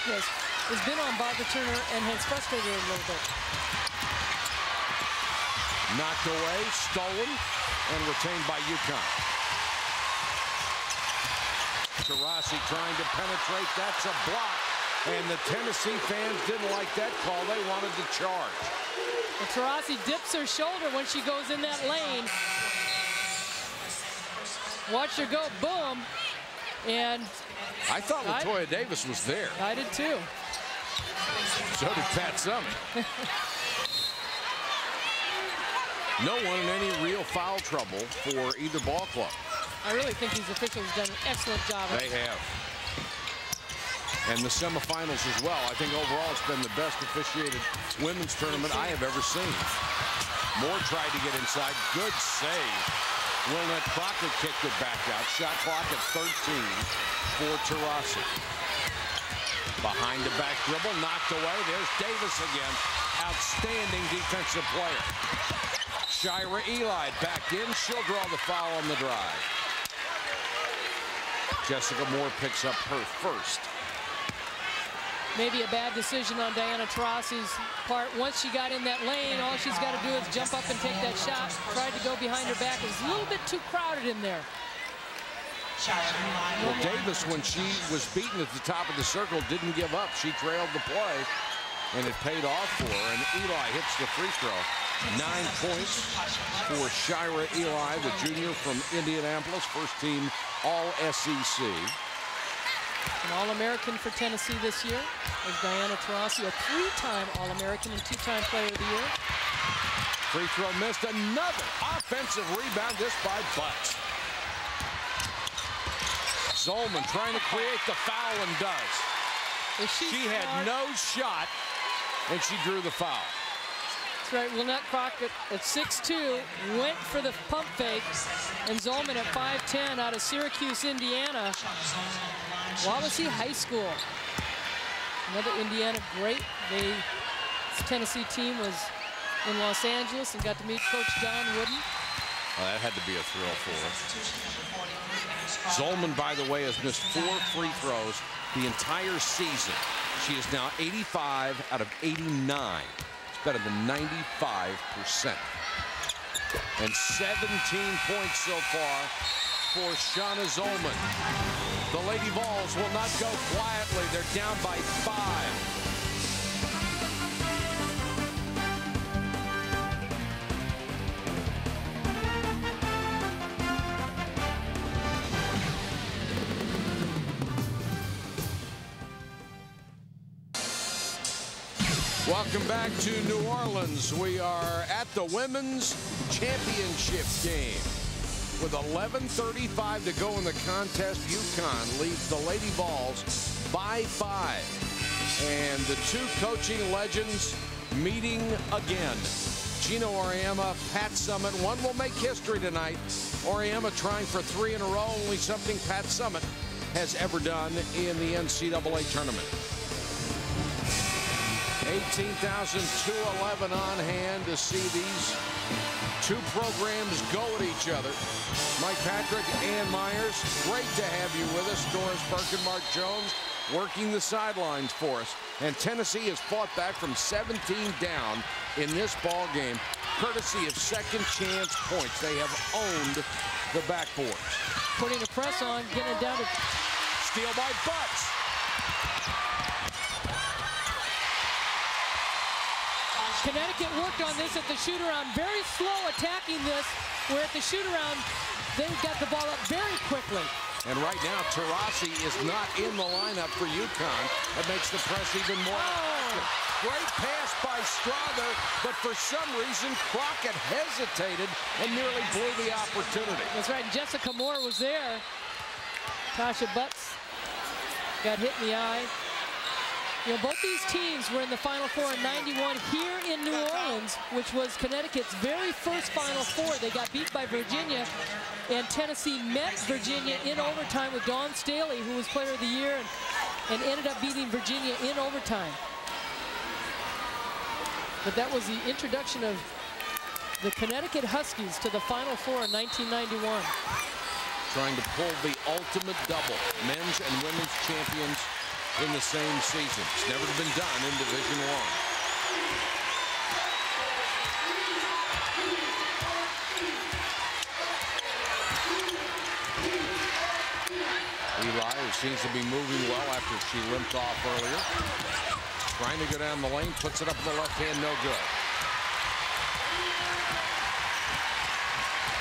has been on Barbara Turner and has frustrated her a little bit. Knocked away, stolen, and retained by UCONN. Taurasi trying to penetrate. That's a block. And the Tennessee fans didn't like that call. They wanted to charge. And Taurasi dips her shoulder when she goes in that lane. Watch her go, boom. And I thought Latoya Davis was there. I did too. So did Pat Summitt. No one in any real foul trouble for either ball club. I really think these officials have done an excellent job. They have. And the semifinals as well. I think overall it's been the best officiated women's tournament I have ever seen. Moore tried to get inside. Good save. Wilnette Crockett kicked it back out. Shot clock at 13 for Taurasi. Behind the back dribble, knocked away. There's Davis again. Outstanding defensive player. Shira Eli back in. She'll draw the foul on the drive. Jessica Moore picks up her first. Maybe a bad decision on Diana Taurasi's part. Once she got in that lane, all she's got to do is jump up and take that shot. Tried to go behind her back. It was a little bit too crowded in there. Well, Davis, when she was beaten at the top of the circle, didn't give up. She trailed the play, and it paid off for her. And Eli hits the free throw. 9 points for Shira Eli, the junior from Indianapolis, first team All-SEC. An All-American for Tennessee this year is Diana Taurasi, a 3-time All-American and 2-time Player of the Year. Free throw missed. Another offensive rebound, this by Butts. Zolman trying to create the foul and does. She had no shot, and she drew the foul. That's right. Wilnette Crockett at 6'2" went for the pump fake, and Zolman at 5'10" out of Syracuse, Indiana. Wawasee High School. Another Indiana great. The Tennessee team was in Los Angeles and got to meet Coach John Wooden. Well, that had to be a thrill for her. Zolman, by the way, has missed 4 free throws the entire season. She is now 85 out of 89. It's better than 95%. And 17 points so far for Shauna Zolman. The Lady Vols will not go quietly. They're down by 5. Welcome back to New Orleans. We are at the Women's Championship game. With 11:35 to go in the contest, UCONN leads the Lady Vols by 5. And the two coaching legends meeting again. Gino Auriemma, Pat Summitt. One will make history tonight. Auriemma trying for 3 in a row, only something Pat Summitt has ever done in the NCAA tournament. 18,211 on hand to see these two programs go at each other. Mike Patrick, Ann Myers, great to have you with us. Doris Burke and Mark Jones working the sidelines for us. And Tennessee has fought back from 17 down in this ball game, courtesy of second chance points. They have owned the backboards. Putting a press on, getting it down to... Steal by Butts. Connecticut worked on this at the shoot-around, very slow attacking this, where at the shoot-around, they got the ball up very quickly. And right now, Taurasi is not in the lineup for UCONN. That makes the press even more effective. Great pass by Strother, but for some reason, Crockett hesitated and nearly blew the opportunity. That's right, Jessica Moore was there. Tasha Butts got hit in the eye. You know, both these teams were in the Final Four in '91 here in New Orleans, which was Connecticut's very first Final Four. They got beat by Virginia, and Tennessee met Virginia in overtime with Dawn Staley, who was Player of the Year, and ended up beating Virginia in overtime. But that was the introduction of the Connecticut Huskies to the Final Four in 1991. Trying to pull the ultimate double, men's and women's champions in the same season. It's never been done in Division I. Eli, who seems to be moving well after she limped off earlier. Trying to go down the lane, puts it up with the left hand, no good.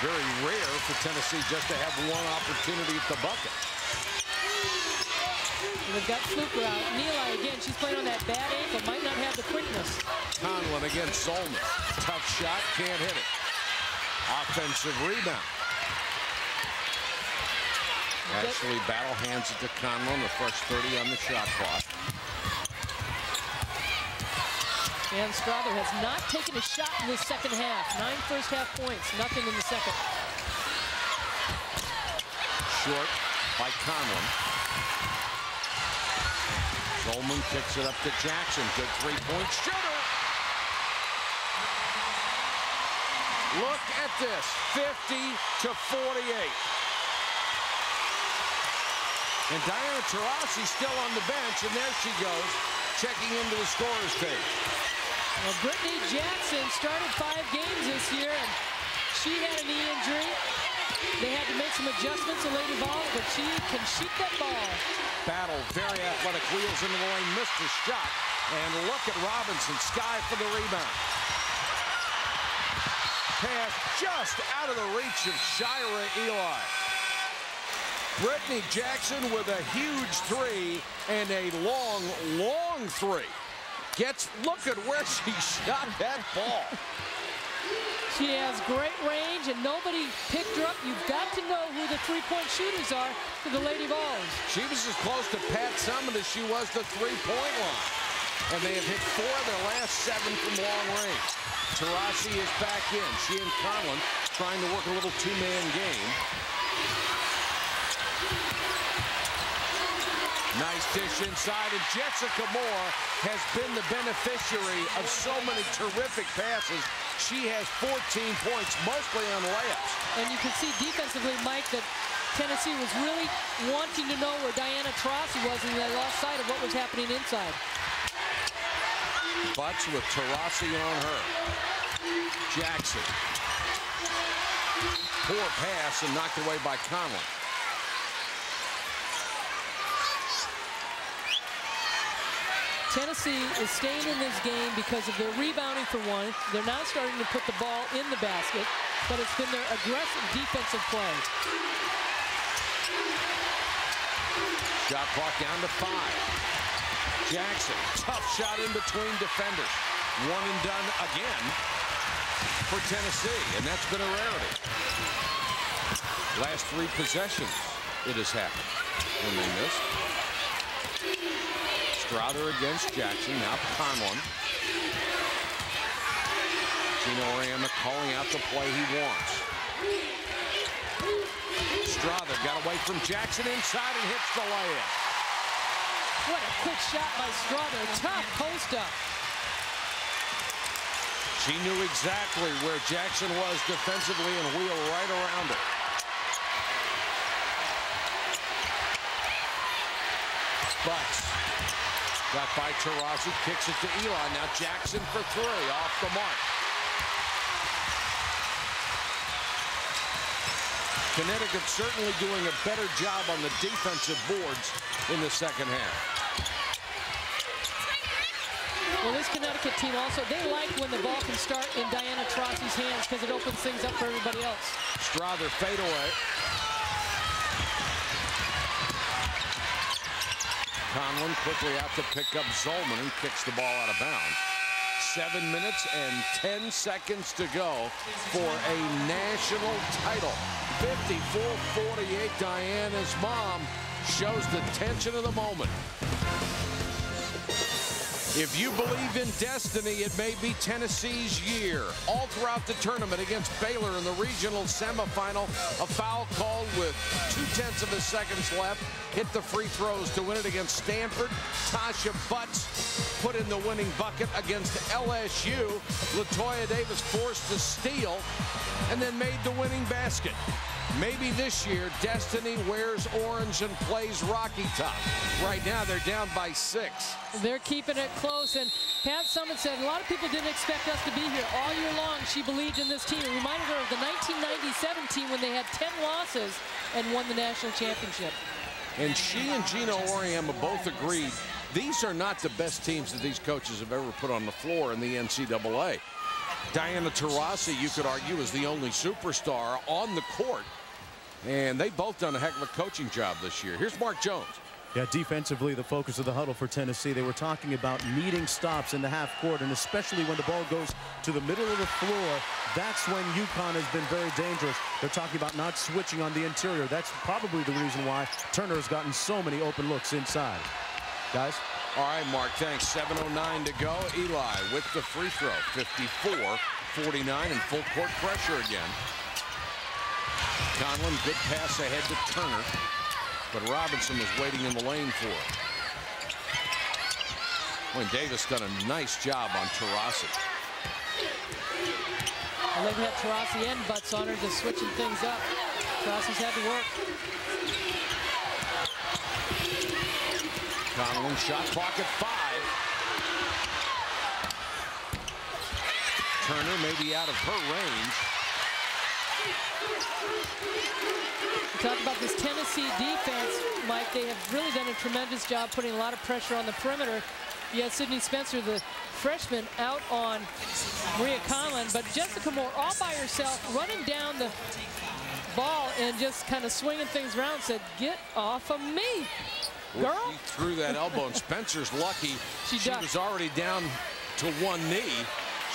Very rare for Tennessee just to have one opportunity at the bucket. And they've got Fluker out. And Eli, again, she's playing on that bad ankle, might not have the quickness. Conlon against Zolman. Tough shot, can't hit it. Offensive rebound. Ashley battle hands it to Conlon, the first 30 on the shot clock. And Strother has not taken a shot in the second half. 9 first half points, nothing in the second. Short by Conlon. Zolman kicks it up to Jackson. Good three-point shooter. Look at this, 50-48. And Diana Taurasi still on the bench, and there she goes, checking into the scorer's page. Well, Brittany Jackson started 5 games this year, and she had a knee injury. They had to make some adjustments to Lady Vols, but she can shoot that ball. Battle, very athletic, wheels into the lane, missed the shot. And look at Robinson, Sky for the rebound. Pass just out of the reach of Shira Eli. Brittany Jackson with a huge three and a long, long three. Look at where she shot that ball. She has great range, and nobody picked her up. You've got to know who the three-point shooters are for the Lady Vols. She was as close to Pat Summitt as she was the three-point line. And they have hit 4 of their last 7 from long range. Taurasi is back in. She and Conlon trying to work a little two-man game. Nice dish inside, and Jessica Moore has been the beneficiary of so many terrific passes. She has 14 points, mostly on layups. And you can see defensively, Mike, that Tennessee was really wanting to know where Diana Taurasi was, and they lost sight of what was happening inside. Butts with Taurasi on her. Jackson. Poor pass and knocked away by Conlon. Tennessee is staying in this game because of their rebounding for one. They're now starting to put the ball in the basket, but it's been their aggressive defensive play. Shot clock down to 5. Jackson, tough shot in between defenders. One and done again for Tennessee, and that's been a rarity. Last 3 possessions, it has happened when they missed. Strother against Jackson, now Conlon. Gino Rama calling out the play he wants. Strother got away from Jackson inside and hits the layup. What a quick shot by Strother, tough post up. She knew exactly where Jackson was defensively and wheeled right around it. Butts. Got by Taurasi, kicks it to Eli. Now Jackson for 3, off the mark. Connecticut certainly doing a better job on the defensive boards in the second half. Well, this Connecticut team also, they like when the ball can start in Diana Taurasi's hands because it opens things up for everybody else. Strother fadeaway. Conlon quickly out to pick up Zolman and kicks the ball out of bounds. 7 minutes and 10 seconds to go for a national title. 54-48. Diana's mom shows the tension of the moment. If you believe in destiny, it may be Tennessee's year. All throughout the tournament against Baylor in the regional semifinal, a foul called with 0.2 seconds left. Hit the free throws to win it against Stanford. Tasha Butts put in the winning bucket against LSU. Latoya Davis forced to steal and then made the winning basket. Maybe this year, Destiny wears orange and plays Rocky Top. Right now, they're down by 6. They're keeping it close, and Pat Summitt said a lot of people didn't expect us to be here. All year long, she believed in this team. It reminded her of the 1997 team when they had 10 losses and won the national championship. And she and Gino Auriemma both agreed these are not the best teams that these coaches have ever put on the floor in the NCAA. Diana Taurasi, you could argue, is the only superstar on the court. And they've both done a heck of a coaching job this year. Here's Mark Jones. Yeah, defensively, the focus of the huddle for Tennessee. They were talking about needing stops in the half court, and especially when the ball goes to the middle of the floor, that's when UConn has been very dangerous. They're talking about not switching on the interior. That's probably the reason why Turner has gotten so many open looks inside. Guys? All right, Mark, thanks. 7:09 to go. Eli with the free throw. 54-49 and full court pressure again. Conlon, good pass ahead to Turner, but Robinson was waiting in the lane for it. Wayne Davis done a nice job on Taurasi. I love that Taurasi and Butts on her, just switching things up. Taurasi's had to work. Conlon, shot clock at 5. Turner may be out of her range. We talk about this Tennessee defense, Mike. They have really done a tremendous job putting a lot of pressure on the perimeter. You had Sydney Spencer, the freshman, out on Maria Conlon, but Jessica Moore all by herself, running down the ball and just kind of swinging things around, said, "Get off of me, girl." He threw that elbow, and Spencer's lucky. She was already down to one knee.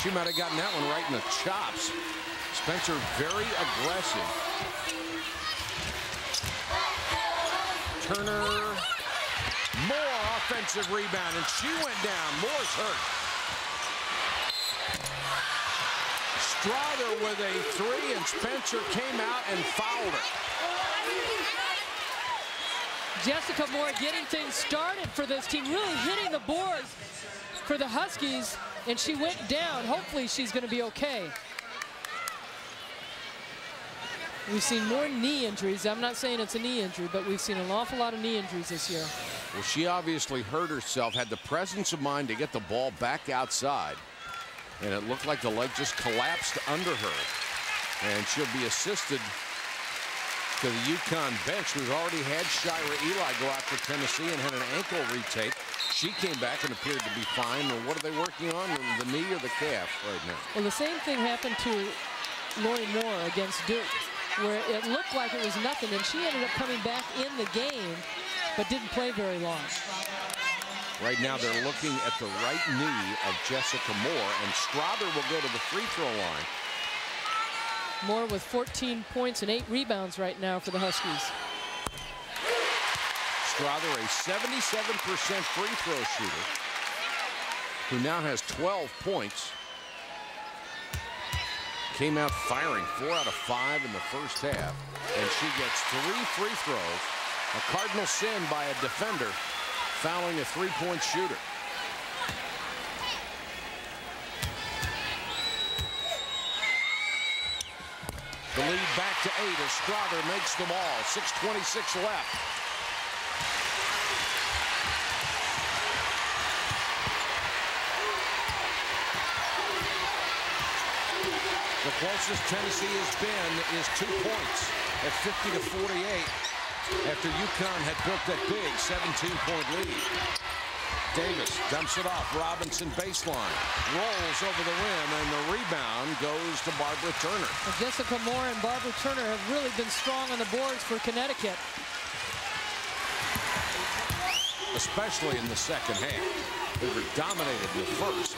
She might have gotten that one right in the chops. Spencer very aggressive. Turner, more offensive rebound, and she went down. Moore's hurt. Strother with a 3, and Spencer came out and fouled her. Jessica Moore getting things started for this team, really hitting the boards for the Huskies, and she went down. Hopefully she's going to be okay. We've seen more knee injuries. I'm not saying it's a knee injury, but we've seen an awful lot of knee injuries this year. Well, she obviously hurt herself, had the presence of mind to get the ball back outside, and it looked like the leg just collapsed under her. And she'll be assisted to the UConn bench. We've already had Shira Eli go out for Tennessee and had an ankle retake. She came back and appeared to be fine. And what are they working on, the knee or the calf right now? Well, the same thing happened to Lori Moore against Duke, where it looked like it was nothing, and she ended up coming back in the game, but didn't play very long. Right now they're looking at the right knee of Jessica Moore, and Strother will go to the free throw line. Moore with 14 points and 8 rebounds right now for the Huskies. Strother, a 77% free throw shooter, who now has 12 points. Came out firing 4 out of 5 in the first half, and she gets 3 free throws. A cardinal sin by a defender, fouling a 3-point shooter. The lead back to 8 as Strother makes them all. 6:26 left. The closest Tennessee has been is 2 points at 50-48 after UConn had built that big 17-point lead. Davis dumps it off. Robinson baseline. Rolls over the rim, and the rebound goes to Barbara Turner. And Jessica Moore and Barbara Turner have really been strong on the boards for Connecticut. Especially in the second half. They were dominated in the first,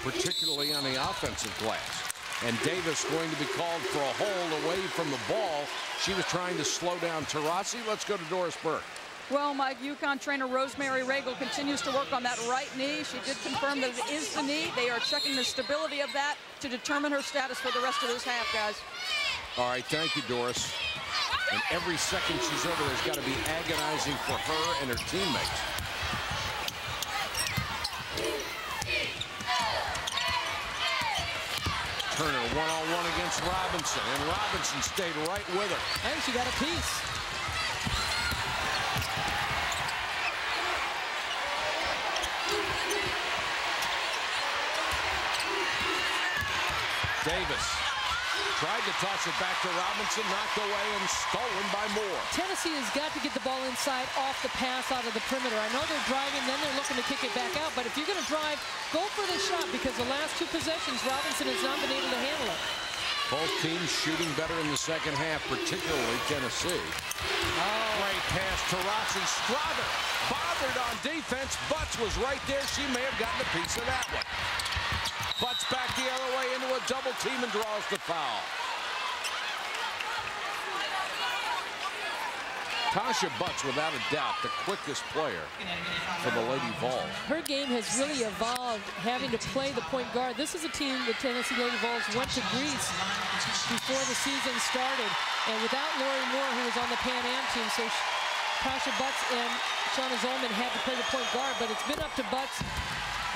particularly on the offensive glass. And Davis going to be called for a hold away from the ball. She was trying to slow down Taurasi. Let's go to Doris Burke. Well, Mike, UConn trainer Rosemary Regal continues to work on that right knee. She did confirm that it is the knee. They are checking the stability of that to determine her status for the rest of this half, guys. All right, thank you, Doris. And every second she's over there's got to be agonizing for her and her teammates. Turner one-on-one against Robinson, and Robinson stayed right with her. I think she got a piece. Davis tried to toss it back to Robinson, knocked away and stolen by Moore. Tennessee has got to get the ball inside off the pass out of the perimeter. I know they're driving, then they're looking to kick it back out, but if you're going to drive, go for the shot, because the last two possessions, Robinson has not been able to handle it. Both teams shooting better in the second half, particularly Tennessee. Oh. Great pass to Rossi. Strother bothered on defense. Butts was right there. She may have gotten a piece of that one. Butts back the other way into a double team and draws the foul. Tasha Butts, without a doubt, the quickest player for the Lady Vols. Her game has really evolved, having to play the point guard. This is a team, the Tennessee Lady Vols, went to Greece before the season started. And without Lori Moore, who was on the Pan Am team, so Tasha Butts and Shauna Zolman had to play the point guard. But it's been up to Butts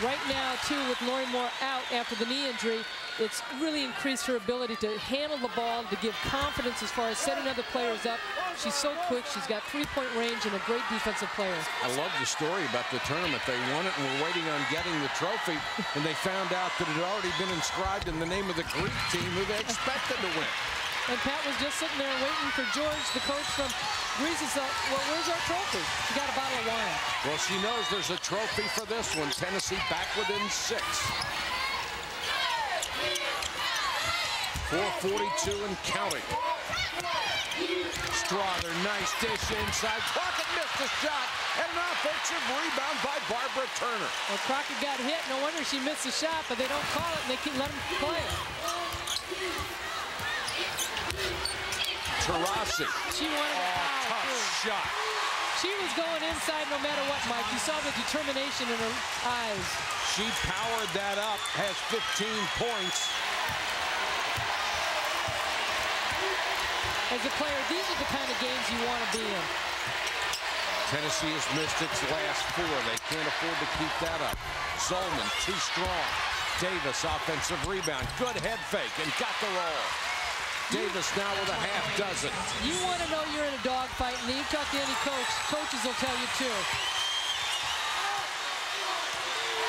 right now, too, with Lori Moore out after the knee injury. It's really increased her ability to handle the ball, to give confidence as far as setting other players up. She's so quick. She's got three-point range and a great defensive player. I love the story about the tournament. They won it and were waiting on getting the trophy, and they found out that it had already been inscribed in the name of the Greek team who they expected to win. And Pat was just sitting there waiting for George, the coach from Greece, and said, well, where's our trophy? She got a bottle of wine. Well, she knows there's a trophy for this one. Tennessee back within 6. 4:42 and counting. Strother, nice dish inside. Crockett missed the shot, and an offensive rebound by Barbara Turner. Well, Crockett got hit. No wonder she missed the shot, but they don't call it, and they can let him play it. Taurasi. She wanted a foul, tough too. shot. She was going inside no matter what, Mike. You saw the determination in her eyes. She powered that up, has 15 points. As a player, these are the kind of games you want to be in. Tennessee has missed its last 4. They can't afford to keep that up. Zolman, too strong. Davis, offensive rebound. Good head fake and got the roll. Davis now with a half dozen. You want to know you're in a dogfight, and you talk to any coach, coaches will tell you too.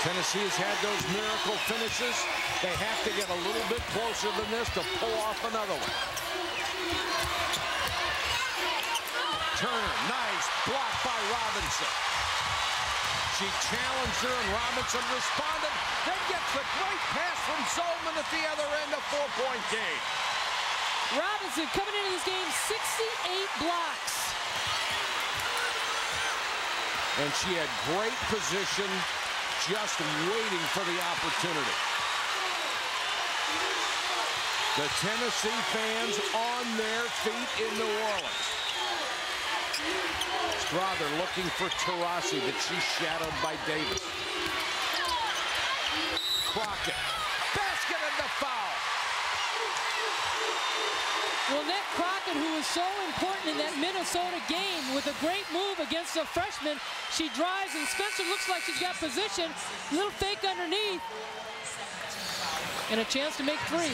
Tennessee has had those miracle finishes. They have to get a little bit closer than this to pull off another one. Turner, nice block by Robinson. She challenged her, and Robinson responded. Then gets a great pass from Zolman at the other end, a 4-point game. Robinson coming into this game, 68 blocks. And she had great position, just waiting for the opportunity. The Tennessee fans on their feet in New Orleans. Strother looking for Taurasi, but she's shadowed by Davis. Crockett, basket and the foul. Well, Net Crockett, who was so important in that Minnesota game with a great move against a freshman, she drives, and Spencer looks like she's got position. Little fake underneath. And a chance to make 3.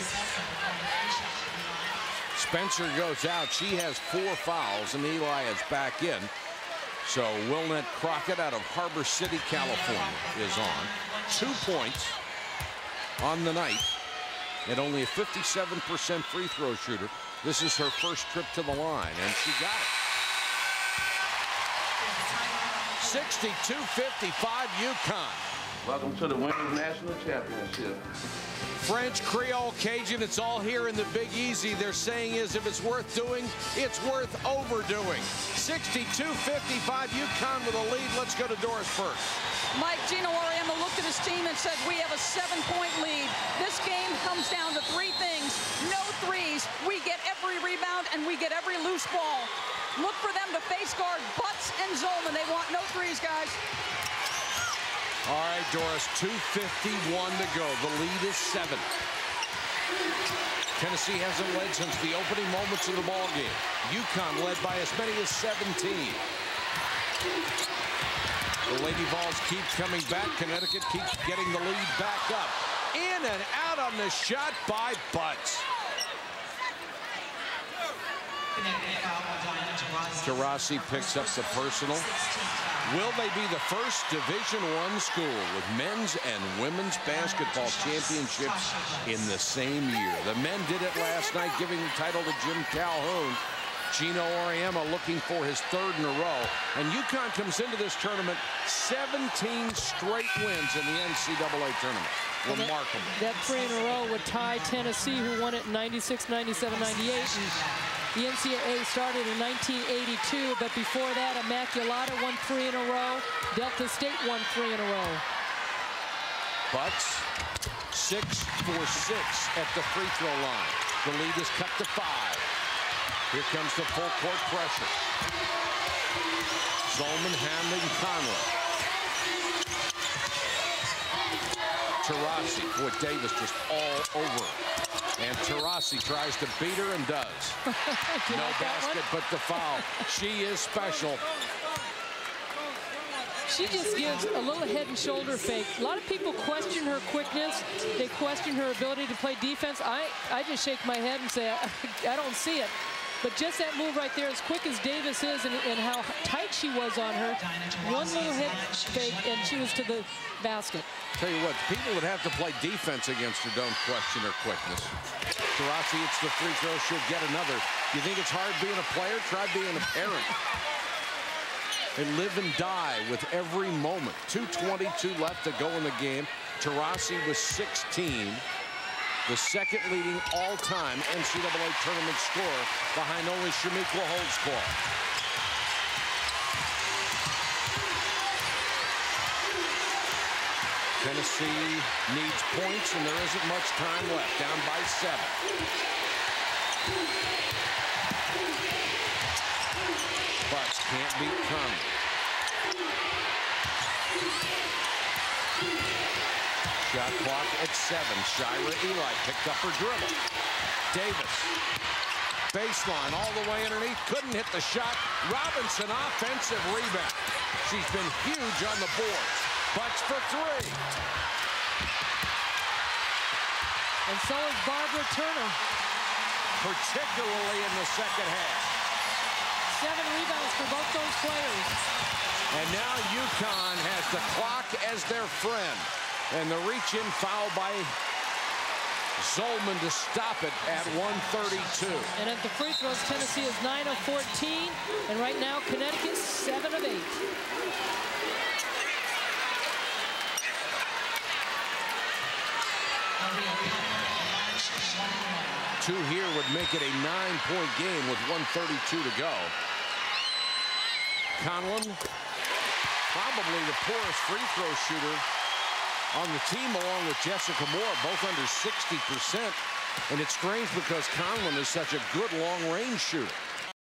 Spencer goes out. She has 4 fouls, and Eli is back in. So Wilnette Crockett out of Harbor City, California is on. 2 points on the night, and only a 57% free throw shooter. This is her first trip to the line, and she got it. 62-55 UConn. Welcome to the Women's National Championship. French, Creole, Cajun, it's all here in the Big Easy. Their saying is, if it's worth doing, it's worth overdoing. 62-55 UConn with a lead. Let's go to Doris first. Mike, Gino Auriemma looked at his team and said, we have a 7-point lead. This game comes down to 3 things. No threes. We get every rebound, and we get every loose ball. Look for them to face guard Butts and Zolman. They want no threes, guys. All right, Doris, 2:51 to go. The lead is 7. Tennessee hasn't led since the opening moments of the ball game. UConn led by as many as 17. The Lady Vols keep coming back. Connecticut keeps getting the lead back up. In and out on the shot by Butts. Taurasi picks up the personal. Will they be the first Division I school with men's and women's basketball championships in the same year? The men did it last night, giving the title to Jim Calhoun. Gino Auriemma looking for his third in a row. And UConn comes into this tournament 17 straight wins in the NCAA tournament. Remarkable. That 3 in a row would tie Tennessee, who won it in 96, 97, 98. And the NCAA started in 1982, but before that, Immaculata won 3 in a row. Delta State won 3 in a row. Butts 6 for 6 at the free throw line. The lead is cut to 5. Here comes the full court pressure. Zolman handling Conley. Taurasi with Davis just all over it. And Taurasi tries to beat her and does. No basket, but the foul. She is special. She just gives a little head and shoulder fake. A lot of people question her quickness. They question her ability to play defense. I just shake my head and say, I don't see it. But just that move right there, as quick as Davis is and how tight she was on her, one little head fake and she was to the basket. Tell you what, people that have to play defense against her don't question her quickness. Taurasi hits the free throw, she'll get another. You think it's hard being a player? Try being a parent. They live and die with every moment. 2:22 left to go in the game. Taurasi was 16. The second leading all-time NCAA tournament scorer behind only Shamiqua Holdsclaw. Tennessee needs points, and there isn't much time left. Down by 7. Butts can't beat Conley. Shot clock at 7. Shira Eli picked up her dribble. Davis. Baseline all the way underneath. Couldn't hit the shot. Robinson offensive rebound. She's been huge on the boards. Butts for 3. And so is Barbara Turner. Particularly in the second half. 7 rebounds for both those players. And now UConn has the clock as their friend. And the reach-in foul by Zolman to stop it at 1:32. And at the free throws, Tennessee is 9 of 14. And right now, Connecticut 7 of 8. Two here would make it a 9-point game with 1:32 to go. Conlon, probably the poorest free throw shooter on the team, along with Jessica Moore, both under 60%. And it's strange because Conlon is such a good long-range shooter.